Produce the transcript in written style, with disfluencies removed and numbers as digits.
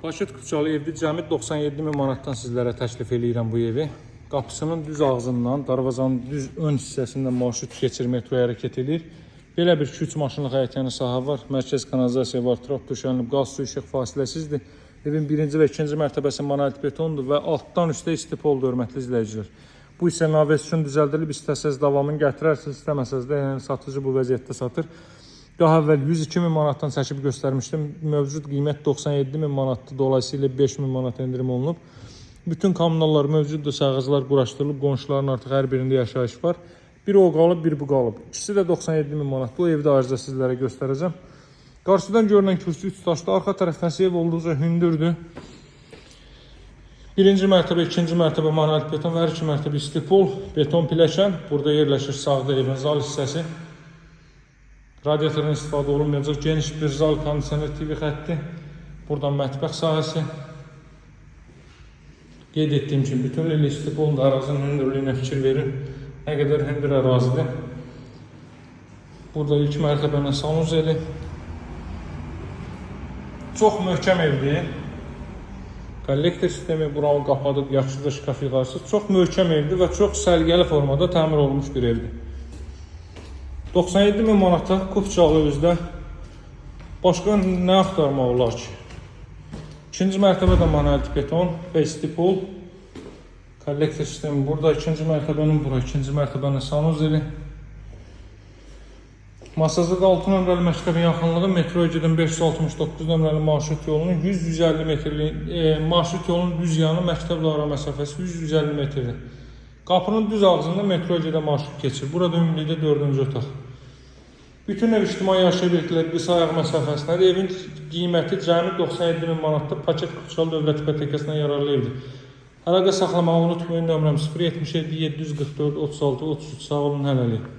Paşet Kupçalı evdə cəmi 97 min manatdan sizlərə təklif edirəm bu evi. Qapısının düz ağzından, darvazanın düz ön hissəsindən marşrut keçir, metro hərəkət edir. Belə bir 2-3 maşınlıq həyətyanı sahə var. Mərkəz kanalizasiya var, trap döşənilib, qaz su işıq fasiləsizdir. Evin 1-ci və 2-ci mərtəbəsi monolit betondur və altdan üstə istipoldur, hörmətli izləyicilər. Bu isə naves üçün düzəldilib, istəsəz davamını gətirərsiniz, istəməsəz də yəni satıcı bu vəziyyətdə satır. Daha əvvəl 102 min manatdan çəkib göstərmişdim. Mövcud qiymət 97 min manatdır. Dolayısıyla 5 min manat endirim olunub. Bütün kommunallar mövcuddur, sağğacılar quraşdırılıb, qonşuların artıq hər birində yaşayış var. Bir o qalıb, bir bu qalıb. İkisi də 97 min manat. Bu evdə ayrıca sizlərə göstərəcəm. Qarşıdan görünən kürsü 3 daşlı, arxa tərəfdən ev olduqca hündürdür. 1-ci mərtəbə, 2-ci mərtəbə monolit beton və 2 mərtəbə istipol, beton piləkən. Burada yerləşir sağda evin zal hissəsi. Radiatordan istifadə olunmayacaq geniş bir zal, kondisioner TV xətti. Buradan mətbəx sahəsi. Qeyd etdiyim kimi, bütünlüklə istipolun da ərazinin hündürlüyünə fikir verin. Nə qədər hündür ərazidir. Burada ilk mərtəbənin sanuzeli. Çox möhkəm evdir. Kollektor sistemi buranı qapadıb, yaxşıdır şkaf yığarsız. Çox möhkəm evdir və çox səliqəli formada təmir olunmuş bir evdir. 97 min manata Kupçalı özdə başqa nə axtarmaq olar ki? 2-ci mərtəbədə monolit beton və istipol. Kollektor sistemi burada, 2-ci mərtəbənin bura, 2-ci mərtəbənin sanuzeli. Masazada 6 nömrəli məktəbin yaxınlığı metroya gedən 569 nömrəli marşrut yolunun 100-150 metrlik marşrut yolunun düz yanı məktəblə ara məsafəsi 100-150 metrdir. Qapının düz ağzında metroya gedən marşrut keçir. Burada ümumilikdə 4-cü otaq. Bütün ev ictimai yaşayış obyektləri qısa ayaq məsafəsindədir. Evin qiyməti cəmi 97 min manatdır. Paket Kupçalı dövlət hipotekasından yararlı evdir. Əlaqə saxlamağı unutmayın. Nömrəm 077 744 36 33. Sağ olun, hələlik.